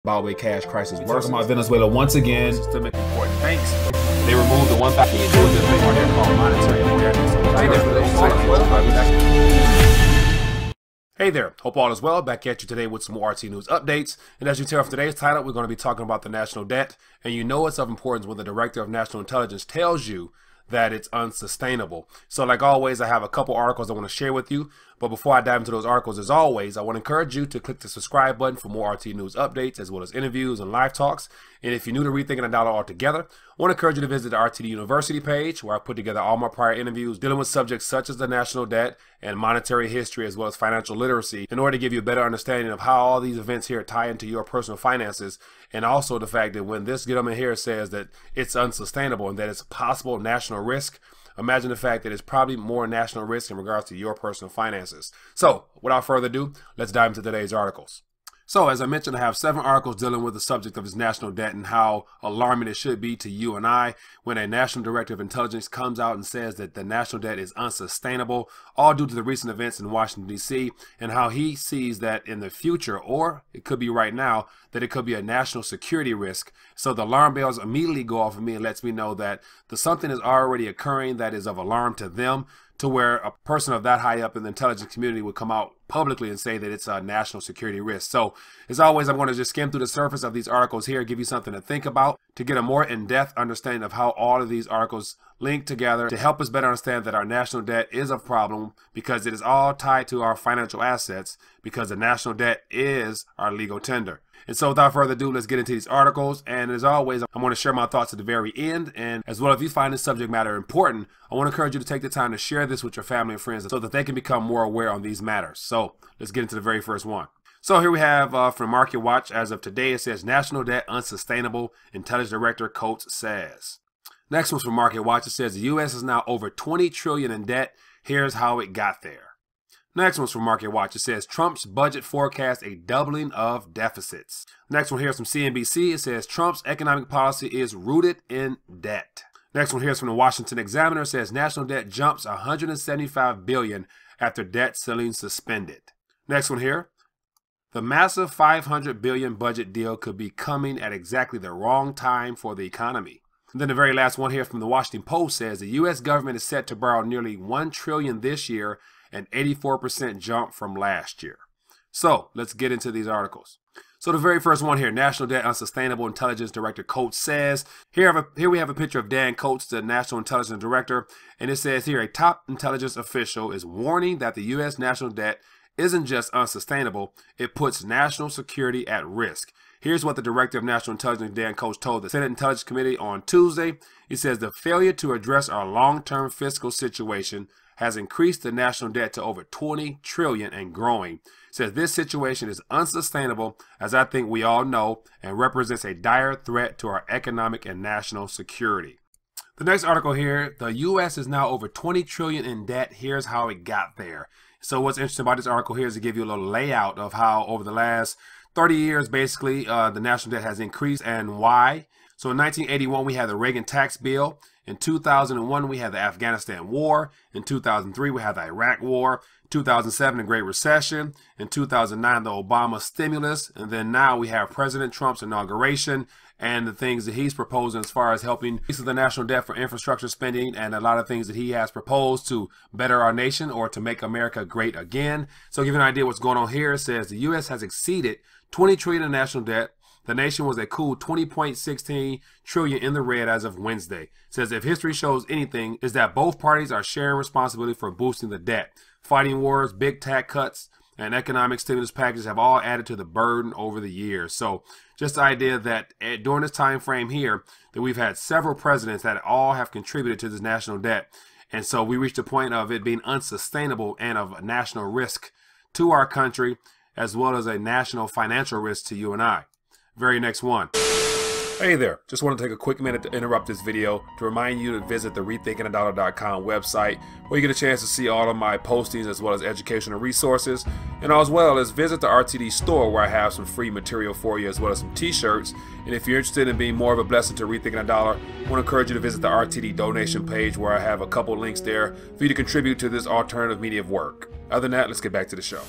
Zimbabwe cash crisis worse. Talking about Venezuela once again. Systemic important thanks. They removed the 1,000 called monetary awareness. Hey there, hope all is well. Back at you today with some more RT News updates. And as you can tell from today's title, we're going to be talking about the national debt. And you know it's of importance when the Director of National Intelligence tells you that it's unsustainable. So like always, I have a couple articles I want to share with you. But before I dive into those articles, as always, I want to encourage you to click the subscribe button for more RT News updates, as well as interviews and live talks. And if you're new to Rethinking a Dollar altogether, I want to encourage you to visit the RTD University page, where I put together all my prior interviews dealing with subjects such as the national debt and monetary history, as well as financial literacy, in order to give you a better understanding of how all these events here tie into your personal finances, and also the fact that when this gentleman here says that it's unsustainable and that it's a possible national risk, imagine the fact that it's probably more national risk in regards to your personal finances. So without further ado, let's dive into today's articles. So as I mentioned, I have 7 articles dealing with the subject of his national debt and how alarming it should be to you and I when a national director of intelligence comes out and says that the national debt is unsustainable, all due to the recent events in Washington, D.C., and how he sees that in the future, or it could be right now, that it could be a national security risk. So the alarm bells immediately go off of me and lets me know that something is already occurring that is of alarm to them, to where a person of that high up in the intelligence community would come out publicly and say that it's a national security risk. So as always, I'm going to just skim through the surface of these articles here, give you something to think about, to get a more in-depth understanding of how all of these articles link together to help us better understand that our national debt is a problem, because it is all tied to our financial assets, because the national debt is our legal tender. And so without further ado, let's get into these articles. And as always, I'm going to share my thoughts at the very end. And as well, if you find this subject matter important, I want to encourage you to take the time to share this with your family and friends so that they can become more aware on these matters. So let's get into the very first one. So here we have from Market Watch, as of today, it says national debt unsustainable, Intelligence Director Coates says. Next one's from Market Watch. It says the U.S. is now over 20 trillion in debt. Here's how it got there. Next one's from Market Watch. It says Trump's budget forecasts a doubling of deficits. Next one here is from CNBC. It says Trump's economic policy is rooted in debt. Next one here is from the Washington Examiner. It says national debt jumps 175 billion after debt ceiling suspended. Next one here. The massive 500 billion budget deal could be coming at exactly the wrong time for the economy. And then the very last one here from the Washington Post says the U.S. government is set to borrow nearly 1 trillion this year, an 84% jump from last year. So let's get into these articles. So the very first one here, national debt unsustainable, Intelligence Director Coates says. Here we have a picture of Dan Coates, the National Intelligence Director, and it says here a top intelligence official is warning that the U.S. national debt isn't just unsustainable, it puts national security at risk. Here's what the Director of National Intelligence, Dan Coates, told the Senate Intelligence Committee on Tuesday. He says the failure to address our long-term fiscal situation has increased the national debt to over 20 trillion and growing. Says this situation is unsustainable, as I think we all know, and represents a dire threat to our economic and national security. The next article here, the U.S. is now over 20 trillion in debt. Here's how it got there. So what's interesting about this article here is to give you a little layout of how over the last 30 years, basically, the national debt has increased and why. So in 1981, we had the Reagan tax bill. In 2001, we had the Afghanistan war. In 2003, we had the Iraq war. 2007, the Great Recession. In 2009, the Obama stimulus. And then now we have President Trump's inauguration and the things that he's proposing as far as helping increase the national debt for infrastructure spending and a lot of things that he has proposed to better our nation or to make America great again. So to give you an idea what's going on here, it says the U.S. has exceeded 20 trillion in national debt. The nation was a cool 20.16 trillion in the red as of Wednesday. It says if history shows anything, is that both parties are sharing responsibility for boosting the debt. Fighting wars, big tax cuts, and economic stimulus packages have all added to the burden over the years. So just the idea that during this time frame here, that we've had several presidents that all have contributed to this national debt. And so we reached a point of it being unsustainable and of national risk to our country, as well as a national financial risk to you and I. Very next one. Hey there, just want to take a quick minute to interrupt this video to remind you to visit the RethinkingADollar.com website, where you get a chance to see all of my postings as well as educational resources, and as well as visit the RTD store where I have some free material for you as well as some t-shirts. And if you're interested in being more of a blessing to Rethinking a Dollar, I want to encourage you to visit the RTD donation page where I have a couple links there for you to contribute to this alternative media work. Other than that, let's get back to the show.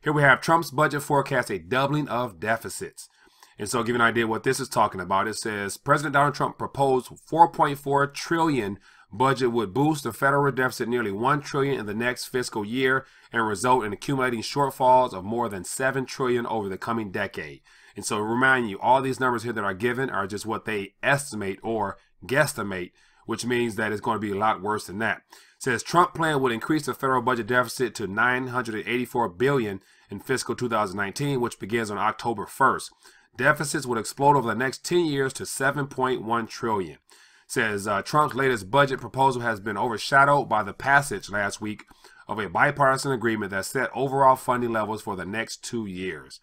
Here we have Trump's budget forecast a doubling of deficits. And so, give you an idea what this is talking about. It says President Donald Trump proposed 4.4 trillion budget would boost the federal deficit nearly 1 trillion in the next fiscal year and result in accumulating shortfalls of more than 7 trillion over the coming decade. And so, remind you, all these numbers here that are given are just what they estimate or guesstimate, which means that it's going to be a lot worse than that. It says Trump plan would increase the federal budget deficit to 984 billion in fiscal 2019, which begins on October 1st. Deficits would explode over the next 10 years to 7.1 trillion. Says Trump's latest budget proposal has been overshadowed by the passage last week of a bipartisan agreement that set overall funding levels for the next 2 years.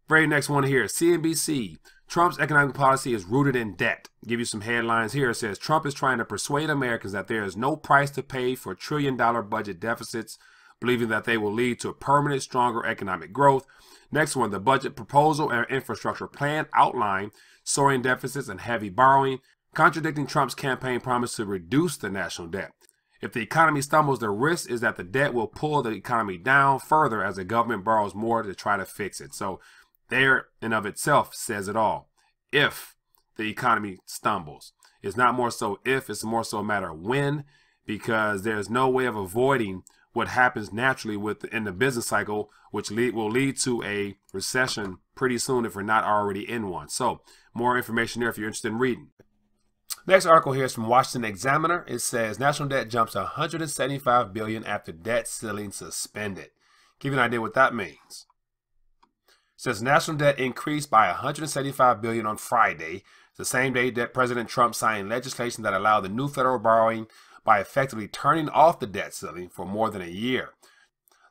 Very next one here, CNBC. Trump's economic policy is rooted in debt. Give you some headlines here. It says Trump is trying to persuade Americans that there is no price to pay for trillion-dollar budget deficits, believing that they will lead to a permanent, stronger economic growth. Next one, the budget proposal and infrastructure plan outline soaring deficits and heavy borrowing, contradicting Trump's campaign promise to reduce the national debt. If the economy stumbles, the risk is that the debt will pull the economy down further as the government borrows more to try to fix it. So there in of itself says it all. If the economy stumbles, it's not more so if, it's more so a matter of when, because there's no way of avoiding what happens naturally in the business cycle, which will lead to a recession pretty soon if we're not already in one. So more information there if you're interested in reading. Next article here is from Washington Examiner. It says national debt jumps 175 billion after debt ceiling suspended. Give you an idea what that means. It says national debt increased by 175 billion on Friday, the same day that President Trump signed legislation that allowed the new federal borrowing by effectively turning off the debt ceiling for more than a year.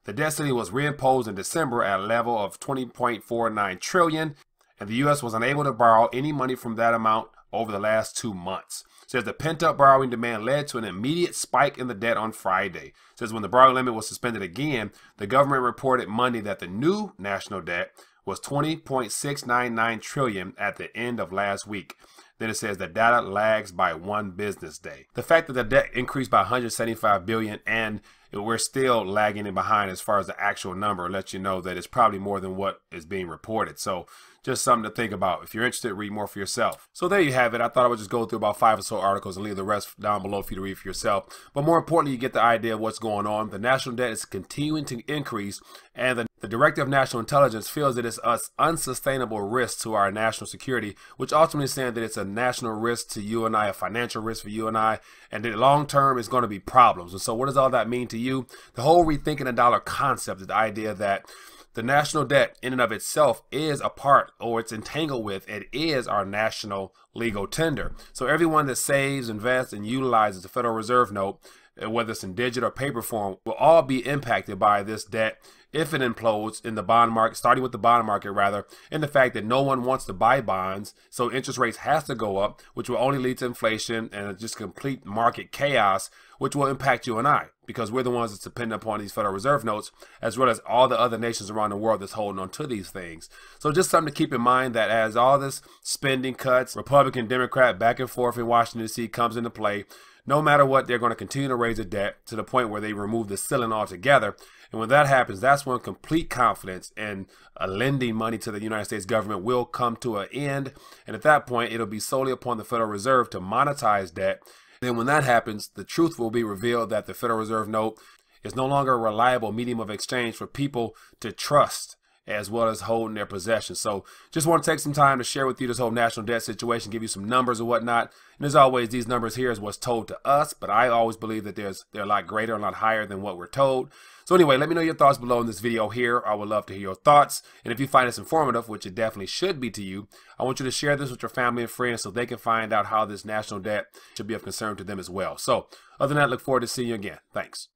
The debt ceiling was reimposed in December at a level of 20.49 trillion, and the U.S. was unable to borrow any money from that amount over the last 2 months. It says the pent-up borrowing demand led to an immediate spike in the debt on Friday. It says when the borrowing limit was suspended again, the government reported Monday that the new national debt was 20.699 trillion at the end of last week. Then it says the data lags by 1 business day. The fact that the debt increased by 175 billion and we're still lagging behind as far as the actual number lets you know that it's probably more than what is being reported. So just something to think about. If you're interested, read more for yourself. So there you have it. I thought I would just go through about 5 or so articles and leave the rest down below for you to read for yourself. But more importantly, you get the idea of what's going on. The national debt is continuing to increase, and the Director of National Intelligence feels that it's an unsustainable risk to our national security, which ultimately is saying that it's a national risk to you and I, a financial risk for you and I, and that long term is going to be problems. And so what does all that mean to you? The whole rethinking the dollar concept is the idea that the national debt in and of itself is a part, or it's entangled with, it is our national legal tender. So everyone that saves, invests, and utilizes the Federal Reserve note, whether it's in digital or paper form, will all be impacted by this debt if it implodes in the bond market, starting with the bond market rather, and the fact that no one wants to buy bonds, so interest rates has to go up, which will only lead to inflation and just complete market chaos, which will impact you and I, because we're the ones that's dependent upon these Federal Reserve notes, as well as all the other nations around the world that's holding on to these things. So just something to keep in mind, that as all this spending cuts, Republican, Democrat, back and forth in Washington, D.C. comes into play, no matter what, they're going to continue to raise the debt to the point where they remove the ceiling altogether. And when that happens, that's when complete confidence in lending money to the United States government will come to an end. And at that point, it'll be solely upon the Federal Reserve to monetize debt. Then when that happens, the truth will be revealed that the Federal Reserve note is no longer a reliable medium of exchange for people to trust, as well as holding their possessions. So just want to take some time to share with you this whole national debt situation, give you some numbers or whatnot. And as always, these numbers here is what's told to us, but I always believe that they're a lot greater, a lot higher than what we're told. So anyway, let me know your thoughts below in this video here. I would love to hear your thoughts. And if you find this informative, which it definitely should be to you, I want you to share this with your family and friends so they can find out how this national debt should be of concern to them as well. So other than that, look forward to seeing you again. Thanks.